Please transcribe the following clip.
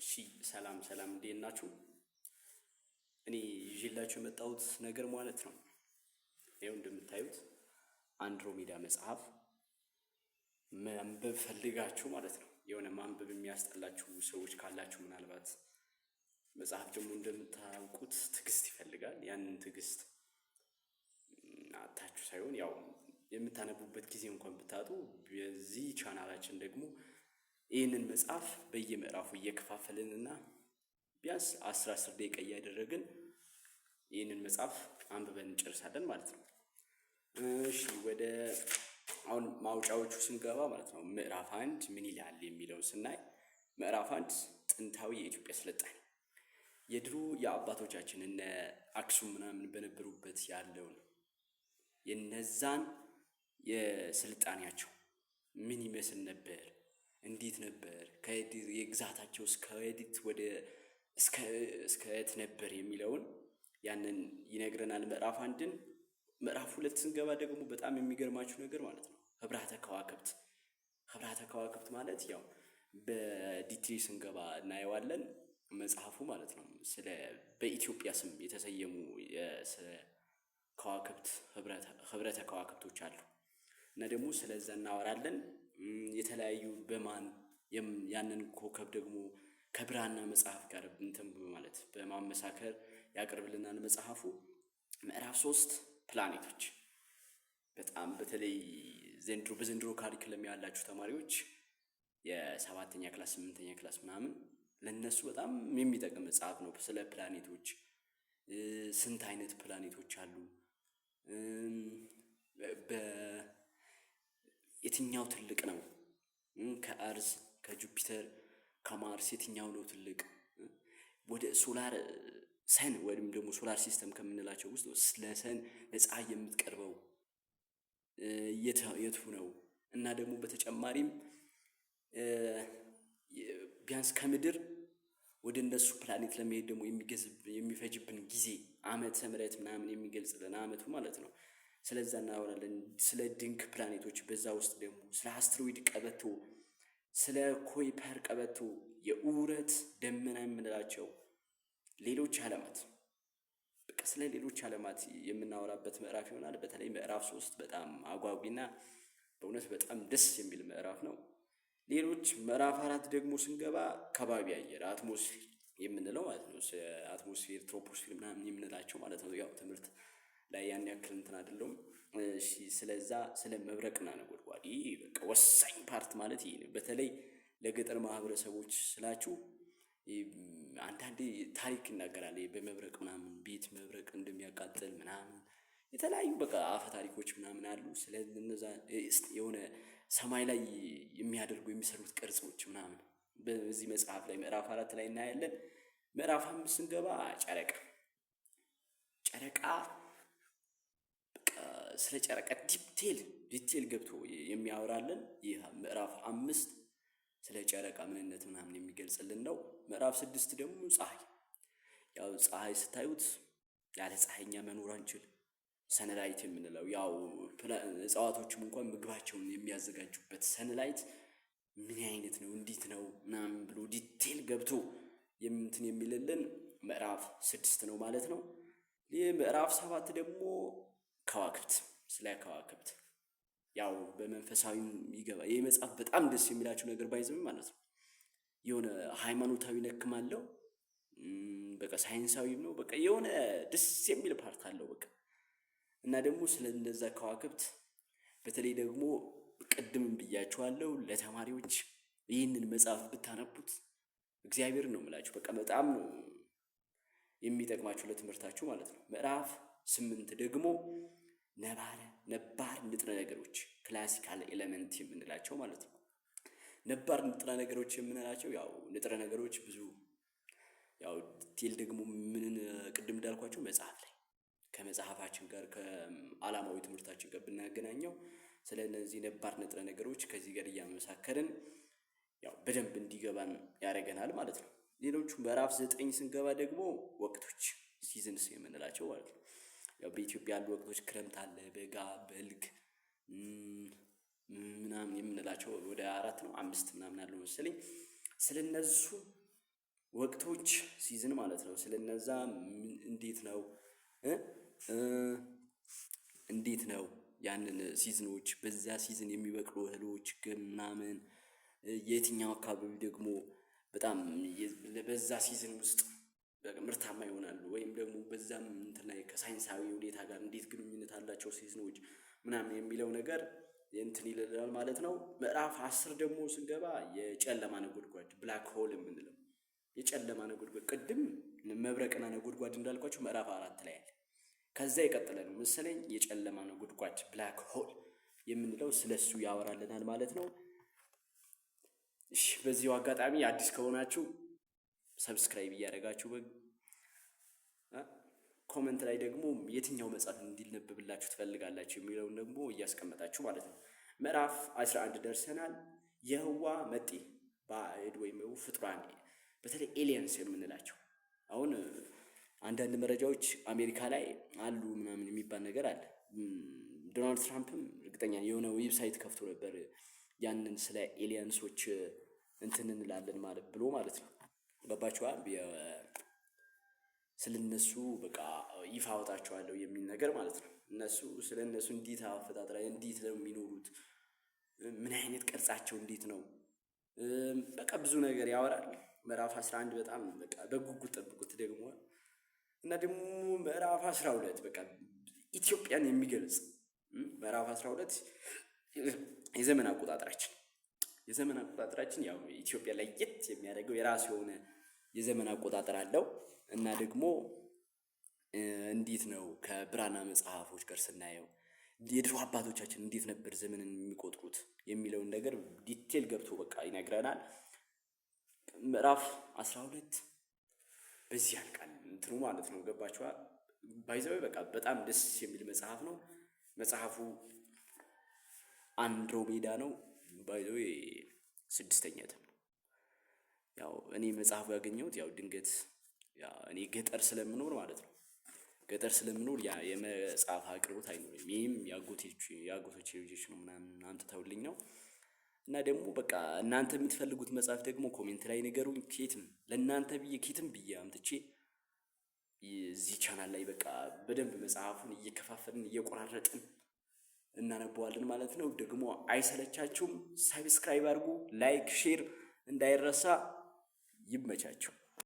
እሺ ሰላም እንዴት ናችሁ? እኔ ይዤላችሁ የመጣሁት ነገር ማለት ነው ይኸው እንደምታዩት አንድሮሜዳ መጽሐፍ ማንበብ ፈልጋችሁ ማለት ነው። የሆነ ማንበብ የሚያስጠላችሁ ሰዎች ካላችሁ ምናልባት መጽሐፍ ደግሞ እንደምታውቁት ትዕግስት ይፈልጋል። ያንን ትዕግስት አታችሁ ሳይሆን ያው የምታነቡበት ጊዜ እንኳን ብታጡ በዚህ ቻናላችን ደግሞ ይህንን መጽሐፍ በየምዕራፉ እየከፋፈልንና ቢያንስ 10 ደቂቃ እያደረግን ይህንን መጽሐፍ አንብበን እንጨርሳለን ማለት ነው። እሺ ወደ አሁን ማውጫዎቹ ስንገባ ማለት ነው ምዕራፍ 1 ምን ይላል የሚለው ስናይ ምዕራፍ 1 ጥንታዊ የኢትዮጵያ ስልጣኔ የድሮ የአባቶቻችን እነ አክሱም ምናምን በነበሩበት ያለው ነው። የነዛን የስልጣኔያቸው ምን ይመስል ነበር፣ እንዴት ነበር፣ የግዛታቸው እስከ የት ነበር የሚለውን ያንን ይነግረናል ምዕራፍ 1ን። ምዕራፍ 2 ስንገባ ደግሞ በጣም የሚገርማችሁ ነገር ማለት ነው ህብራተ ከዋክብት ማለት ያው በዲቴል ስንገባ እናየዋለን መጽሐፉ ማለት ነው። ስለ በኢትዮጵያ ስም የተሰየሙ ከዋክብት ህብረተ ከዋክብቶች አሉ እና ደግሞ ስለዛ እናወራለን። የተለያዩ በማን ያንን ኮከብ ደግሞ ከብራና መጽሐፍ ጋር እንትን ማለት በማመሳከር ያቀርብልናል መጽሐፉ። ምዕራፍ 3 ፕላኔቶች በጣም በተለይ በዘንድሮ ካሪክለም ያላችሁ ተማሪዎች የ7ኛ ክላስ 8ኛ ክላስ ምናምን ለነሱ በጣም የሚጠቅም መጽሐፍ ነው። ስለ ፕላኔቶች ስንት አይነት ፕላኔቶች አሉ፣ የትኛው ትልቅ ነው፣ ከአርዝ ከጁፒተር ከማርስ የትኛው ነው ትልቅ፣ ወደ ሶላር ሰን ወይም ደግሞ ሶላር ሲስተም ከምንላቸው ውስጥ ለሰን ለፀሐይ የምትቀርበው የቱ ነው፣ እና ደግሞ በተጨማሪም ቢያንስ ከምድር ወደ እነሱ ፕላኔት ለመሄድ ደግሞ የሚፈጅብን ጊዜ ዓመተ ምህረት ምናምን የሚገልጽልን ዓመቱ ማለት ነው። ስለዛ እናወራለን። ስለ ድንክ ፕላኔቶች በዛ ውስጥ ደግሞ ስለ አስትሮይድ ቀበቶ፣ ስለ ኮይፐር ቀበቶ፣ የኡረት ደመና የምንላቸው ሌሎች ዓለማት፣ በቃ ስለ ሌሎች ዓለማት የምናወራበት ምዕራፍ ይሆናል። በተለይ ምዕራፍ 3 በጣም አጓጊና በእውነት በጣም ደስ የሚል ምዕራፍ ነው። ሌሎች ምዕራፍ 4 ደግሞ ስንገባ ከባቢ አየር አትሞስፌር የምንለው ማለት ነው። አትሞስፌር ትሮፖስፌር ምናምን የምንላቸው ማለት ነው። ያው ትምህርት ላይ ያን ያክል እንትን አይደለም። እሺ ስለዛ ስለ መብረቅና ነጎድጓድ ይሄ በቃ ወሳኝ ፓርት ማለት ይሄ ነው። በተለይ ለገጠር ማህበረሰቦች ስላችሁ አንዳንዴ ታሪክ ይናገራል። በመብረቅ ምናምን ቤት መብረቅ እንደሚያቃጥል ምናምን የተለያዩ በቃ አፈ ታሪኮች ምናምን አሉ። ስለነዛ የሆነ ሰማይ ላይ የሚሰሩት ቅርጾች ምናምን በዚህ መጽሐፍ ላይ ምዕራፍ 4 ላይ እናያለን። ምዕራፍ 5 ስንገባ ጨረቃ ስለ ጨረቃ ዲቴል ገብቶ የሚያወራልን ይህ ምዕራፍ 5 ስለ ጨረቃ ምንነት ምናምን የሚገልጽልን ነው። ምዕራፍ 6 ደግሞ ያው ፀሐይ ስታዩት ያለ ፀሐይኛ መኖር አንችል። ሰንላይት የምንለው ያው እጽዋቶችም እንኳን ምግባቸውን የሚያዘጋጁበት ሰንላይት ምን አይነት ነው እንዴት ነው ምናምን ብሎ ዲቴል ገብቶ የሚልልን ምዕራፍ 6 ነው ማለት ነው። ምዕራፍ 7 ደግሞ ስለ ከዋክብት ያው በመንፈሳዊ ይገባ። ይሄ መጽሐፍ በጣም ደስ የሚላችሁ ነገር ባይዘም ማለት ነው የሆነ ሃይማኖታዊ ነክም አለው፣ በቃ ሳይንሳዊም ነው። በቃ የሆነ ደስ የሚል ፓርት አለው በቃ። እና ደግሞ ስለ እነዛ ከዋክብት በተለይ ደግሞ ቅድምም ብያችኋለሁ ለተማሪዎች ይህንን መጽሐፍ ብታነቡት እግዚአብሔር ነው የምላችሁ በቃ በጣም ነው የሚጠቅማችሁ ለትምህርታችሁ ማለት ነው። ምዕራፍ 8 ደግሞ ነባር ንጥረ ነገሮች ክላሲካል ኤሌመንት የምንላቸው ማለት ነው። ነባር ንጥረ ነገሮች የምንላቸው ያው ንጥረ ነገሮች ብዙ ያው ዲቴል ደግሞ ቅድም እንዳልኳቸው መጽሐፍ ላይ ከመጽሐፋችን ጋር ከዓላማዊ ትምህርታችን ጋር ብናገናኘው ስለነዚህ ነባር ንጥረ ነገሮች ከዚህ ጋር እያመሳከርን ያው በደንብ እንዲገባን ያደርገናል ማለት ነው። ሌሎቹ ምዕራፍ 9 ስንገባ ደግሞ ወቅቶች ሲዝንስ የምንላቸው ማለት ነው። ያው በኢትዮጵያ ያሉ ወቅቶች ክረምት አለ፣ በጋ፣ በልግ ምናምን የምንላቸው ወደ 4 ነው 5 ምናምን አለው መሰለኝ። ስለነሱ ወቅቶች ሲዝን ማለት ነው። ስለነዛ እንዴት ነው እንዴት ነው ያንን ሲዝኖች በዛ ሲዝን የሚበቅሉ እህሎች ምናምን የትኛው አካባቢ ደግሞ በጣም በዛ ሲዝን ውስጥ ምርታማ ይሆናሉ ወይም ደግሞ በዛም እንትን ላይ ከሳይንሳዊ ሁኔታ ጋር እንዴት ግንኙነት አላቸው ሲዝኖች ምናምን የሚለው ነገር እንትን ይልላል ማለት ነው። ምዕራፍ 10 ደግሞ ስንገባ የጨለማ ነጎድጓድ ብላክ ሆል የምንለው የጨለማ ነጎድጓድ ቅድም መብረቅና ነጎድጓድ እንዳልኳችሁ ምዕራፍ 4 ላይ አለ። ከዛ የቀጠለ ነው መሰለኝ የጨለማ ነጎድጓድ ብላክ ሆል የምንለው ስለሱ ያወራልናል ማለት ነው። እሺ በዚሁ አጋጣሚ አዲስ ከሆናችሁ ሰብስክራይብ እያደረጋችሁ ኮሜንት ላይ ደግሞ የትኛው መጽሐፍ እንዲነበብላችሁ ትፈልጋላችሁ የሚለውን ደግሞ እያስቀመጣችሁ ማለት ነው። ምዕራፍ 11 ደርሰናል። የህዋ መጤ ባዕድ ወይም ፍጡራን በተለይ ኤሊየንስ የምንላቸው አሁን አንዳንድ መረጃዎች አሜሪካ ላይ አሉ ምናምን የሚባል ነገር አለ። ዶናልድ ትራምፕም እርግጠኛ የሆነ ዌብሳይት ከፍቶ ነበር ያንን ስለ ኤሊየንሶች እንትን እንላለን ማለት ብሎ ማለት ነው። ገባችኋል? ስለነሱ በቃ ይፋ አወጣቸዋለሁ የሚል ነገር ማለት ነው። እነሱ ስለነሱ እንዴት አፈጣጥራ እንዴት ነው የሚኖሩት፣ ምን አይነት ቅርጻቸው እንዴት ነው፣ በቃ ብዙ ነገር ያወራል። ምዕራፍ 11 በጣም በቃ በጉጉት ጠብቁት ደግሞ እና ደግሞ ምዕራፍ 12 በቃ ኢትዮጵያን የሚገልጽ ምዕራፍ 12 የዘመን አቆጣጠራችን ያው ኢትዮጵያ ለየት የሚያደርገው የራሱ የሆነ የዘመን አቆጣጠር አለው እና ደግሞ እንዴት ነው ከብራና መጽሐፎች ጋር ስናየው የድሮ አባቶቻችን እንዴት ነበር ዘመንን የሚቆጥሩት የሚለውን ነገር ዲቴል ገብቶ በቃ ይነግረናል። ምዕራፍ 12 በዚህ ያልቃል እንትኑ ማለት ነው። ገባችኋል? ባይዘው በቃ በጣም ደስ የሚል መጽሐፍ ነው። መጽሐፉ አንድሮሜዳ ነው። ባይዘው 6ኛ እትም ነው። ያው እኔ መጽሐፉ ያገኘሁት ያው ድንገት እኔ ገጠር ስለምኖር ማለት ነው። ገጠር ስለምኖር ያ የመጽሐፍ አቅርቦት አይኖርም። ይሄም የአጎቶቼ ልጆች ነው ምናምን አምጥተውልኝ ነው። እና ደግሞ በቃ እናንተ የምትፈልጉት መጽሐፍ ደግሞ ኮሜንት ላይ ንገሩኝ። ኬትም ለእናንተ ብዬ ኬትም ብዬ አምጥቼ እዚህ ቻናል ላይ በቃ በደንብ መጽሐፉን እየከፋፈልን እየቆራረጥን እናነበዋለን ማለት ነው። ደግሞ አይሰለቻችሁም? ሰብስክራይብ አድርጉ፣ ላይክ፣ ሼር እንዳይረሳ። ይመቻችሁ።